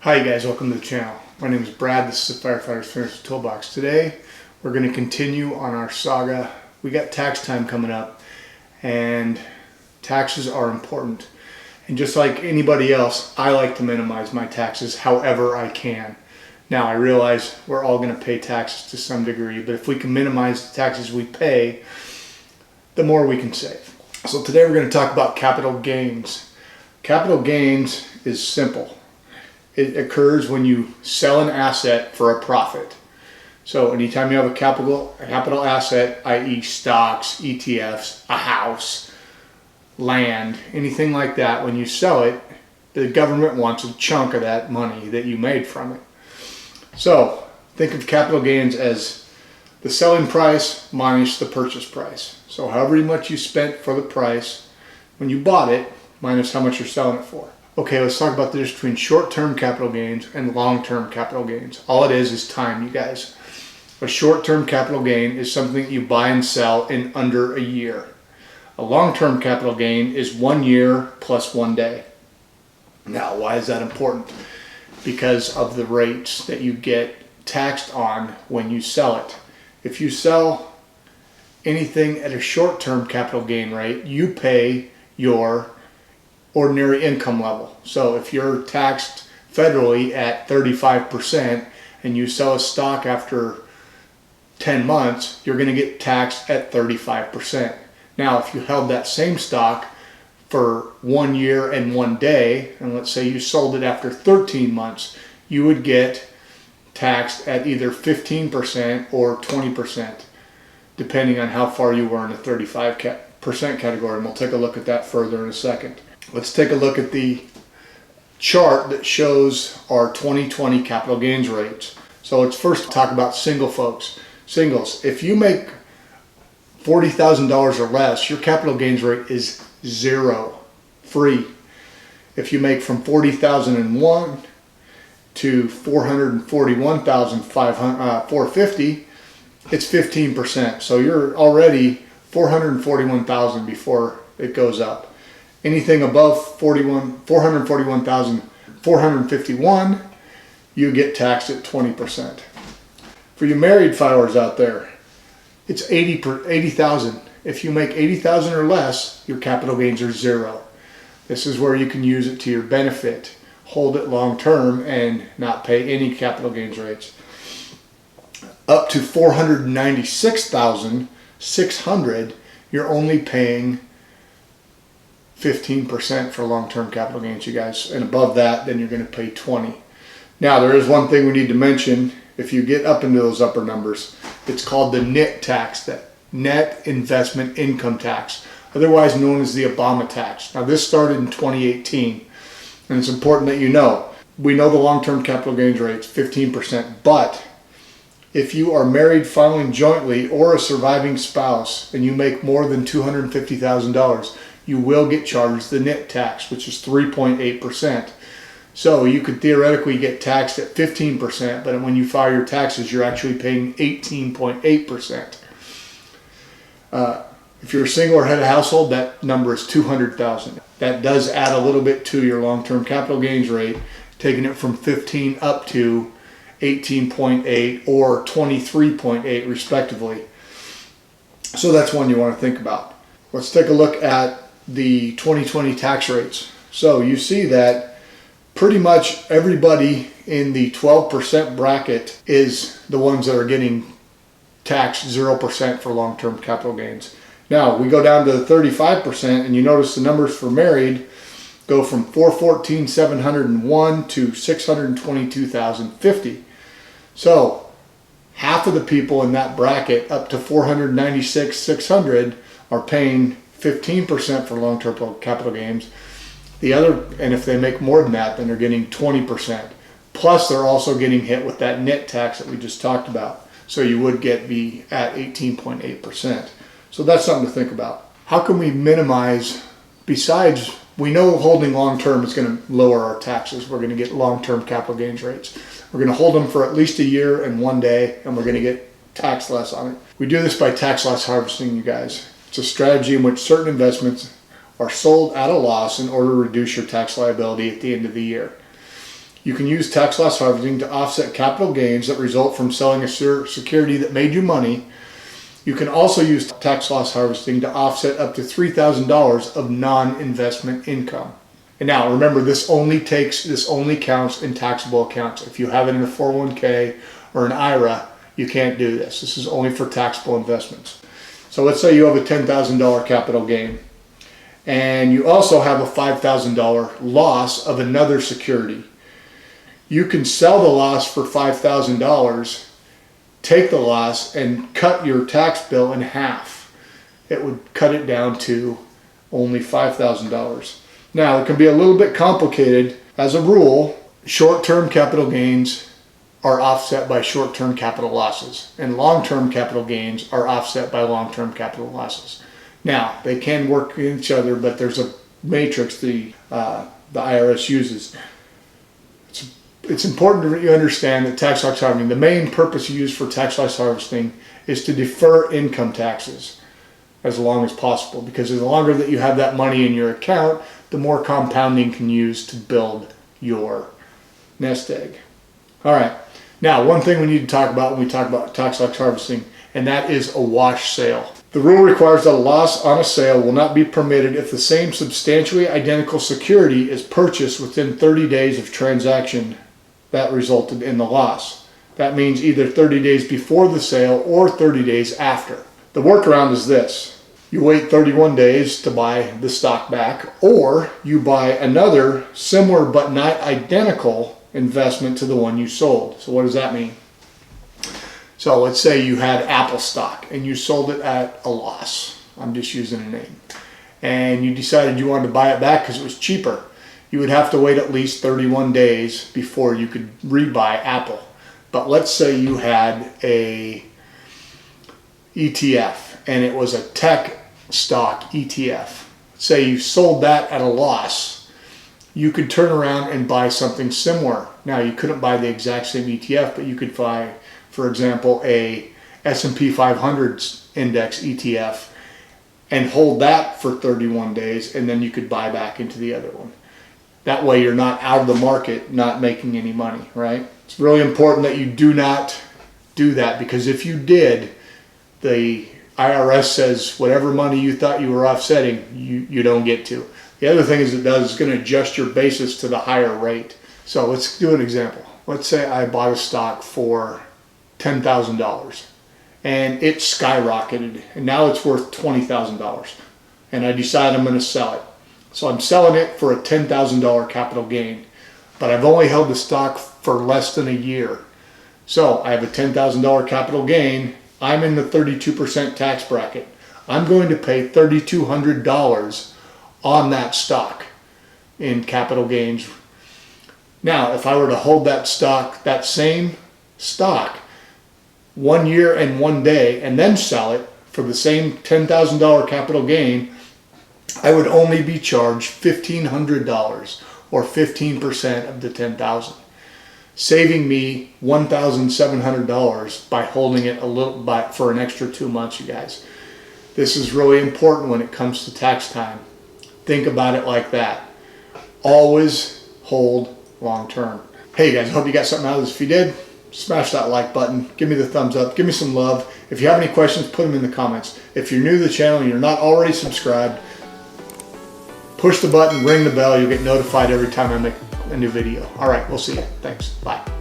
Hi guys, welcome to the channel. My name is Brad, this is the Firefighter's Financial Toolbox. Today we're going to continue on our saga. We got tax time coming up and taxes are important. And just like anybody else, I like to minimize my taxes however I can. Now I realize we're all going to pay taxes to some degree, but if we can minimize the taxes we pay, the more we can save. So today we're going to talk about capital gains. Capital gains is simple. It occurs when you sell an asset for a profit. So anytime you have a capital asset, i.e. stocks, ETFs, a house, land, anything like that, when you sell it, the government wants a chunk of that money that you made from it. So think of capital gains as the selling price minus the purchase price. So however much you spent for the price when you bought it minus how much you're selling it for. Okay, let's talk about the difference between short-term capital gains and long-term capital gains. All it is time, you guys. A short-term capital gain is something that you buy and sell in under a year. A long-term capital gain is 1 year plus 1 day. Now, why is that important? Because of the rates that you get taxed on when you sell it. If you sell anything at a short-term capital gain rate, you pay your ordinary income level. So if you're taxed federally at 35% and you sell a stock after 10 months, you're going to get taxed at 35%. Now, if you held that same stock for 1 year and 1 day, and let's say you sold it after 13 months, you would get taxed at either 15% or 20%, depending on how far you were in the 35% category. And we'll take a look at that further in a second. Let's take a look at the chart that shows our 2020 capital gains rates. So let's first talk about single folks. Singles, if you make $40,000 or less, your capital gains rate is zero, free. If you make from $40,001 to $441,450, it's 15%. So you're already $441,000 before it goes up. Anything above $441,451, you get taxed at 20%. For you married filers out there, it's $80,000. If you make $80,000 or less, your capital gains are zero. This is where you can use it to your benefit, hold it long term, and not pay any capital gains rates. Up to $496,600, you're only paying 15% for long-term capital gains, you guys, and above that, then you're going to pay 20. Now, there is one thing we need to mention. If you get up into those upper numbers, it's called the NIT tax, that net investment income tax, otherwise known as the Obama tax. Now, this started in 2018, and it's important that you know. We know the long-term capital gains rate's 15%, but if you are married filing jointly or a surviving spouse and you make more than $250,000, you will get charged the NIT tax, which is 3.8%. So you could theoretically get taxed at 15%, but when you file your taxes, you're actually paying 18.8%. If you're a single or head of household, that number is $200,000. That does add a little bit to your long-term capital gains rate, taking it from 15 up to 18.8 or 23.8 respectively. So that's one you want to think about. Let's take a look at the 2020 tax rates. So you see that pretty much everybody in the 12% bracket is the ones that are getting taxed 0% for long-term capital gains. Now we go down to the 35% and you notice the numbers for married go from $414,701 to $622,050. So half of the people in that bracket up to $496,600 are paying 15% for long-term capital gains. The other, and if they make more than that, then they're getting 20%. Plus, they're also getting hit with that NIT tax that we just talked about. So you would be at 18.8%. So that's something to think about. How can we minimize, besides, we know holding long-term is going to lower our taxes. We're going to get long-term capital gains rates. We're going to hold them for at least a year and 1 day, and we're going to get taxed less on it. We do this by tax loss harvesting, you guys. It's a strategy in which certain investments are sold at a loss in order to reduce your tax liability at the end of the year. You can use tax loss harvesting to offset capital gains that result from selling a security that made you money. You can also use tax loss harvesting to offset up to $3,000 of non-investment income. And now remember, this only counts in taxable accounts. If you have it in a 401k or an IRA, you can't do this. This is only for taxable investments. So let's say you have a $10,000 capital gain, and you also have a $5,000 loss of another security. You can sell the loss for $5,000, take the loss, and cut your tax bill in half. It would cut it down to only $5,000. Now, it can be a little bit complicated. As a rule, short-term capital gains are offset by short-term capital losses, and long-term capital gains are offset by long-term capital losses. Now, they can work in each other, but there's a matrix the IRS uses. It's important that you understand that tax loss harvesting, the main purpose used for tax loss harvesting is to defer income taxes as long as possible, because the longer that you have that money in your account, the more compounding can use to build your nest egg. All right, now one thing we need to talk about when we talk about tax loss harvesting, and that is a wash sale. The rule requires that a loss on a sale will not be permitted if the same substantially identical security is purchased within 30 days of transaction that resulted in the loss. That means either 30 days before the sale or 30 days after. The workaround is this: you wait 31 days to buy the stock back, or you buy another similar but not identical investment to the one you sold. So what does that mean? So let's say you had Apple stock and you sold it at a loss. I'm just using a name. And you decided you wanted to buy it back because it was cheaper. You would have to wait at least 31 days before you could rebuy Apple. But let's say you had a ETF and it was a tech stock ETF. Say you sold that at a loss. You could turn around and buy something similar. Now, you couldn't buy the exact same ETF, but you could buy, for example, a S&P 500 index ETF and hold that for 31 days, and then you could buy back into the other one. That way you're not out of the market, not making any money, right? It's really important that you do not do that, because if you did, the IRS says whatever money you thought you were offsetting, you don't get to. The other thing is it's going to adjust your basis to the higher rate. So let's do an example. Let's say I bought a stock for $10,000 and it skyrocketed and now it's worth $20,000, and I decide I'm going to sell it. So I'm selling it for a $10,000 capital gain, but I've only held the stock for less than a year. So I have a $10,000 capital gain. I'm in the 32% tax bracket. I'm going to pay $3,200 on that stock in capital gains. Now, if I were to hold that stock, that same stock, 1 year and 1 day, and then sell it for the same $10,000 capital gain, I would only be charged $1,500, or 15% of the $10,000, saving me $1,700 by holding it for an extra 2 months, you guys. This is really important when it comes to tax time. Think about it like that. Always hold long term. Hey guys, I hope you got something out of this. If you did, smash that like button. Give me the thumbs up. Give me some love. If you have any questions, put them in the comments. If you're new to the channel and you're not already subscribed, push the button, ring the bell. You'll get notified every time I make a new video. All right, we'll see you. Thanks. Bye.